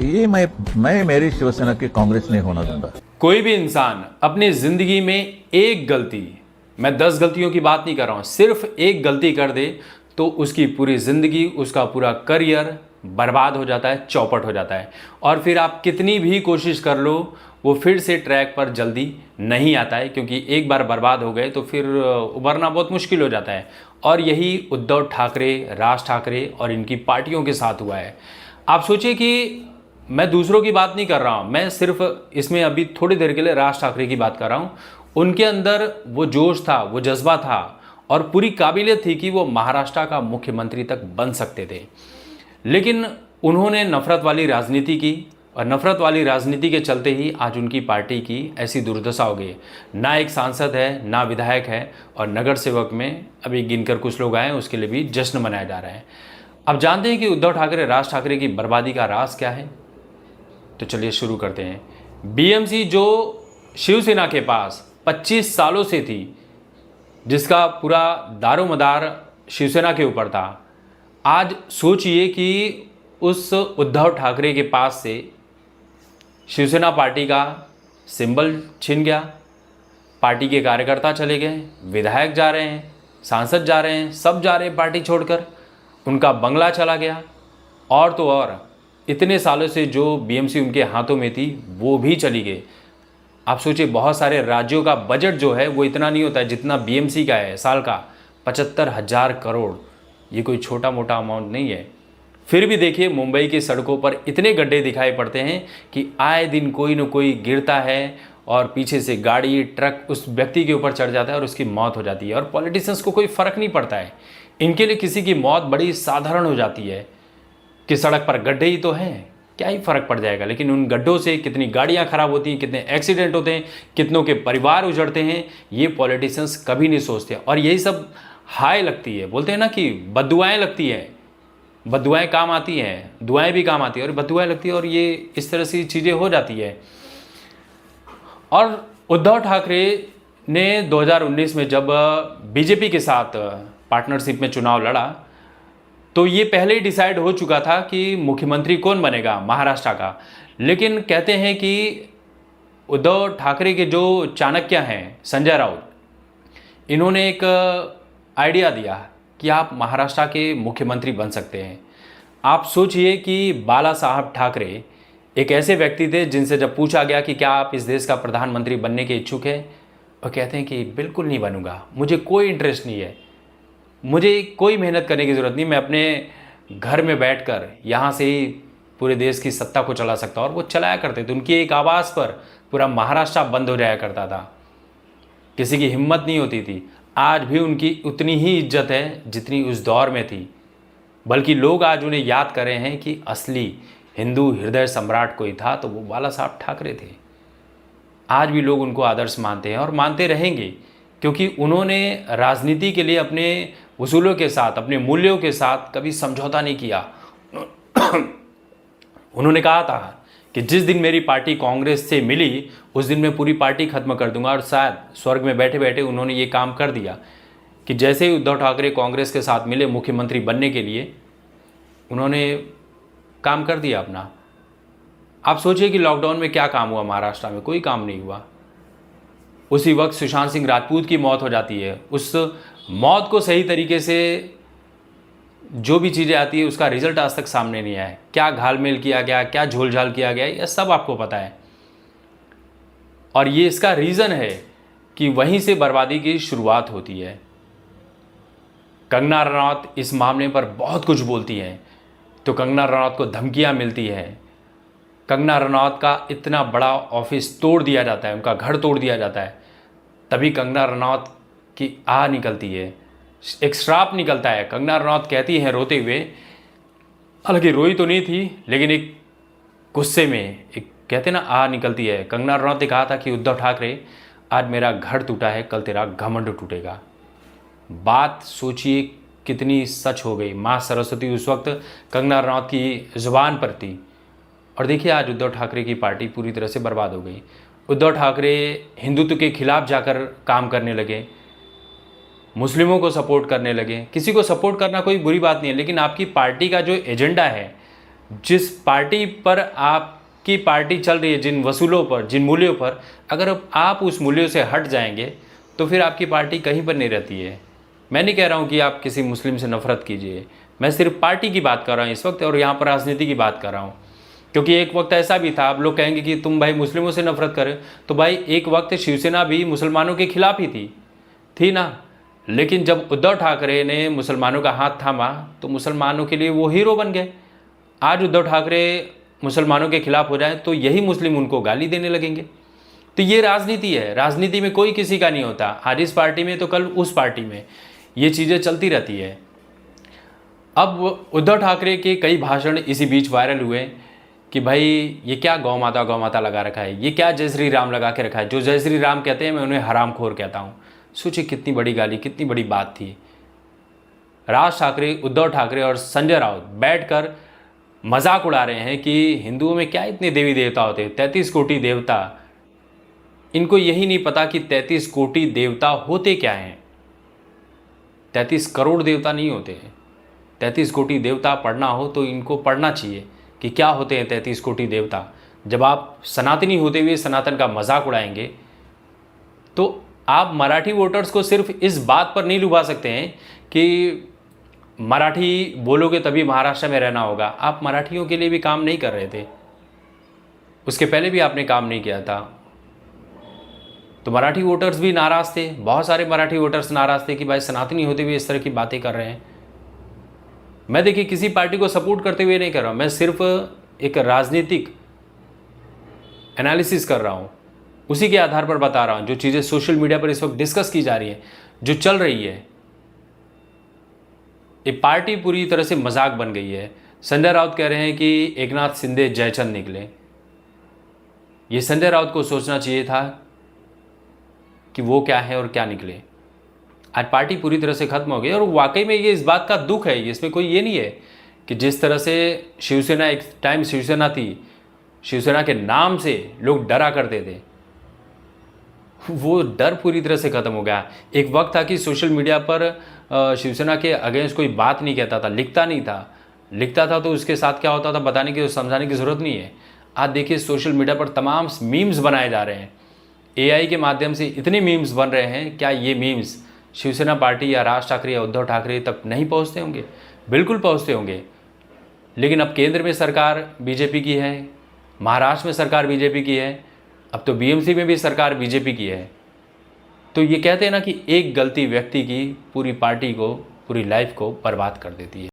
ये मैं मेरी शिवसेना की कांग्रेस नहीं होना दूंगा। कोई भी इंसान अपनी जिंदगी में एक गलती, मैं 10 गलतियों की बात नहीं कर रहा हूं, सिर्फ एक गलती कर दे तो उसकी पूरी जिंदगी, उसका पूरा करियर बर्बाद हो जाता है, चौपट हो जाता है। और फिर आप कितनी भी कोशिश कर लो, वो फिर से ट्रैक पर जल्दी नहीं आता है, क्योंकि एक बार बर्बाद हो गए तो फिर उबरना बहुत मुश्किल हो जाता है। और यही उद्धव ठाकरे, राज ठाकरे और इनकी पार्टियों के साथ हुआ है। आप सोचिए कि मैं दूसरों की बात नहीं कर रहा हूँ, मैं सिर्फ इसमें अभी थोड़ी देर के लिए राज ठाकरे की बात कर रहा हूँ। उनके अंदर वो जोश था, वो जज्बा था और पूरी काबिलियत थी कि वो महाराष्ट्र का मुख्यमंत्री तक बन सकते थे। लेकिन उन्होंने नफरत वाली राजनीति की और नफरत वाली राजनीति के चलते ही आज उनकी पार्टी की ऐसी दुर्दशा हो गई। ना एक सांसद है, ना विधायक है और नगर सेवक में अभी गिनकर कुछ लोग आए हैं, उसके लिए भी जश्न मनाया जा रहा है। अब जानते हैं कि उद्धव ठाकरे, राज ठाकरे की बर्बादी का राज क्या है। तो चलिए शुरू करते हैं। बीएमसी जो शिवसेना के पास 25 सालों से थी, जिसका पूरा दारोमदार शिवसेना के ऊपर था, आज सोचिए कि उस उद्धव ठाकरे के पास से शिवसेना पार्टी का सिंबल छिन गया, पार्टी के कार्यकर्ता चले गए, विधायक जा रहे हैं, सांसद जा रहे हैं, सब जा रहे हैं पार्टी छोड़कर, उनका बंगला चला गया। और तो और इतने सालों से जो बीएमसी उनके हाथों में थी वो भी चली गई। आप सोचिए, बहुत सारे राज्यों का बजट जो है वो इतना नहीं होता है जितना बीएमसी का है, साल का 75,000 करोड़। ये कोई छोटा मोटा अमाउंट नहीं है। फिर भी देखिए, मुंबई की सड़कों पर इतने गड्ढे दिखाई पड़ते हैं कि आए दिन कोई न कोई गिरता है और पीछे से गाड़ी, ट्रक उस व्यक्ति के ऊपर चढ़ जाता है और उसकी मौत हो जाती है। और पॉलिटिशियंस को कोई फ़र्क नहीं पड़ता है, इनके लिए किसी की मौत बड़ी साधारण हो जाती है कि सड़क पर गड्ढे ही तो हैं, क्या ही फ़र्क पड़ जाएगा। लेकिन उन गड्ढों से कितनी गाड़ियाँ खराब होती हैं, कितने एक्सीडेंट होते हैं, कितनों के परिवार उजड़ते हैं, ये पॉलिटिशियंस कभी नहीं सोचते। और यही सब हाय लगती है, बोलते हैं ना कि बद्दुआएँ लगती हैं, बद्दुआएँ काम आती हैं, दुआएं भी काम आती है और बद्दुआएँ लगती है, और ये इस तरह से चीज़ें हो जाती है। और उद्धव ठाकरे ने 2019 में जब बीजेपी के साथ पार्टनरशिप में चुनाव लड़ा तो ये पहले ही डिसाइड हो चुका था कि मुख्यमंत्री कौन बनेगा महाराष्ट्र का। लेकिन कहते हैं कि उद्धव ठाकरे के जो चाणक्य हैं, संजय राउत, इन्होंने एक आइडिया दिया कि आप महाराष्ट्र के मुख्यमंत्री बन सकते हैं। आप सोचिए कि बाला साहब ठाकरे एक ऐसे व्यक्ति थे जिनसे जब पूछा गया कि क्या आप इस देश का प्रधानमंत्री बनने के इच्छुक हैं, और कहते हैं कि बिल्कुल नहीं बनूंगा, मुझे कोई इंटरेस्ट नहीं है, मुझे कोई मेहनत करने की ज़रूरत नहीं, मैं अपने घर में बैठकर यहाँ से ही पूरे देश की सत्ता को चला सकता हूँ। और वो चलाया करते थे, उनकी एक आवाज़ पर पूरा महाराष्ट्र बंद हो जाया करता था, किसी की हिम्मत नहीं होती थी। आज भी उनकी उतनी ही इज्जत है जितनी उस दौर में थी, बल्कि लोग आज उन्हें याद कर रहे हैं कि असली हिंदू हृदय सम्राट कोई था तो वो बाला साहब ठाकरे थे। आज भी लोग उनको आदर्श मानते हैं और मानते रहेंगे, क्योंकि उन्होंने राजनीति के लिए अपने उसूलों के साथ, अपने मूल्यों के साथ कभी समझौता नहीं किया। उन्होंने कहा था कि जिस दिन मेरी पार्टी कांग्रेस से मिली उस दिन मैं पूरी पार्टी खत्म कर दूंगा। और शायद स्वर्ग में बैठे बैठे उन्होंने ये काम कर दिया कि जैसे ही उद्धव ठाकरे कांग्रेस के साथ मिले मुख्यमंत्री बनने के लिए, उन्होंने काम कर दिया अपना। आप सोचिए कि लॉकडाउन में क्या काम हुआ महाराष्ट्र में, कोई काम नहीं हुआ। उसी वक्त सुशांत सिंह राजपूत की मौत हो जाती है। उस मौत को सही तरीके से जो भी चीज़ें आती है उसका रिजल्ट आज तक सामने नहीं आया। क्या घालमेल किया गया, क्या झोलझाल किया गया, यह सब आपको पता है। और ये इसका रीज़न है कि वहीं से बर्बादी की शुरुआत होती है। कंगना रनौत इस मामले पर बहुत कुछ बोलती हैं तो कंगना रनौत को धमकियां मिलती हैं। कंगना रनौत का इतना बड़ा ऑफिस तोड़ दिया जाता है, उनका घर तोड़ दिया जाता है, तभी कंगना रनौत की आह निकलती है, एक श्राप निकलता है। कंगना रनौत कहती हैं रोते हुए, हालांकि रोई तो नहीं थी लेकिन एक गुस्से में एक कहते ना आह निकलती है। कंगना रनौत ने कहा था कि उद्धव ठाकरे, आज मेरा घर टूटा है, कल तेरा घमंड टूटेगा। बात सोचिए कितनी सच हो गई। माँ सरस्वती उस वक्त कंगना रनौत की जुबान पर थी। और देखिए आज उद्धव ठाकरे की पार्टी पूरी तरह से बर्बाद हो गई। उद्धव ठाकरे हिंदुत्व के खिलाफ जाकर काम करने लगे, मुस्लिमों को सपोर्ट करने लगे। किसी को सपोर्ट करना कोई बुरी बात नहीं है, लेकिन आपकी पार्टी का जो एजेंडा है जिस पार्टी पर आपकी पार्टी चल रही है, जिन वसूलों पर, जिन मूल्यों पर, अगर आप उस मूल्यों से हट जाएंगे तो फिर आपकी पार्टी कहीं पर नहीं रहती है। मैं नहीं कह रहा हूँ कि आप किसी मुस्लिम से नफरत कीजिए, मैं सिर्फ पार्टी की बात कर रहा हूँ इस वक्त, और यहाँ पर राजनीति की बात कर रहा हूँ। क्योंकि एक वक्त ऐसा भी था, आप लोग कहेंगे कि तुम भाई मुस्लिमों से नफरत करें, तो भाई एक वक्त शिवसेना भी मुसलमानों के खिलाफ ही थी ना। लेकिन जब उद्धव ठाकरे ने मुसलमानों का हाथ थामा तो मुसलमानों के लिए वो हीरो बन गए। आज उद्धव ठाकरे मुसलमानों के खिलाफ हो जाए तो यही मुस्लिम उनको गाली देने लगेंगे। तो ये राजनीति है, राजनीति में कोई किसी का नहीं होता, आज इस पार्टी में तो कल उस पार्टी में, ये चीज़ें चलती रहती है। अब उद्धव ठाकरे के कई भाषण इसी बीच वायरल हुए कि भाई ये क्या गौ माता लगा रखा है, ये क्या जय श्री राम लगा के रखा है, जो जय श्री राम कहते हैं मैं उन्हें हरामखोर कहता हूँ। सोचिए कितनी बड़ी गाली, कितनी बड़ी बात थी। राज ठाकरे, उद्धव ठाकरे और संजय राउत बैठकर मजाक उड़ा रहे हैं कि हिंदुओं में क्या इतने देवी देवता होते हैं, 33 कोटि देवता। इनको यही नहीं पता कि 33 कोटि देवता होते क्या हैं। 33 करोड़ देवता नहीं होते हैं। 33 कोटि देवता पढ़ना हो तो इनको पढ़ना चाहिए कि क्या होते हैं 33 कोटि देवता। जब आप सनातनी होते हुए सनातन का मजाक उड़ाएंगे तो आप मराठी वोटर्स को सिर्फ इस बात पर नहीं लुभा सकते हैं कि मराठी बोलोगे तभी महाराष्ट्र में रहना होगा। आप मराठियों के लिए भी काम नहीं कर रहे थे, उसके पहले भी आपने काम नहीं किया था। तो मराठी वोटर्स भी नाराज़ थे, बहुत सारे मराठी वोटर्स नाराज़ थे कि भाई सनातनी होते हुए इस तरह की बातें कर रहे हैं। मैं देखिए किसी पार्टी को सपोर्ट करते हुए नहीं कर रहा हूँ, मैं सिर्फ एक राजनीतिक एनालिसिस कर रहा हूँ, उसी के आधार पर बता रहा हूँ। जो चीज़ें सोशल मीडिया पर इस वक्त डिस्कस की जा रही है, जो चल रही है, ये पार्टी पूरी तरह से मजाक बन गई है। संजय राउत कह रहे हैं कि एकनाथ शिंदे जयचंद निकले। ये संजय राउत को सोचना चाहिए था कि वो क्या है और क्या निकले। आज पार्टी पूरी तरह से खत्म हो गई और वाकई में ये इस बात का दुख है, इसमें कोई ये नहीं है कि जिस तरह से शिवसेना, एक टाइम शिवसेना थी, शिवसेना के नाम से लोग डरा करते थे, वो डर पूरी तरह से ख़त्म हो गया। एक वक्त था कि सोशल मीडिया पर शिवसेना के अगेंस्ट कोई बात नहीं कहता था, लिखता नहीं था, लिखता था तो उसके साथ क्या होता था बताने की, समझाने की ज़रूरत नहीं है। आज देखिए सोशल मीडिया पर तमाम मीम्स बनाए जा रहे हैं, एआई के माध्यम से इतने मीम्स बन रहे हैं। क्या ये मीम्स शिवसेना पार्टी या राज ठाकरे या उद्धव ठाकरे तक नहीं पहुंचते होंगे? बिल्कुल पहुंचते होंगे। लेकिन अब केंद्र में सरकार बीजेपी की है, महाराष्ट्र में सरकार बीजेपी की है, अब तो बीएमसी में भी सरकार बीजेपी की है। तो ये कहते हैं ना कि एक गलती व्यक्ति की पूरी पार्टी को, पूरी लाइफ को बर्बाद कर देती है।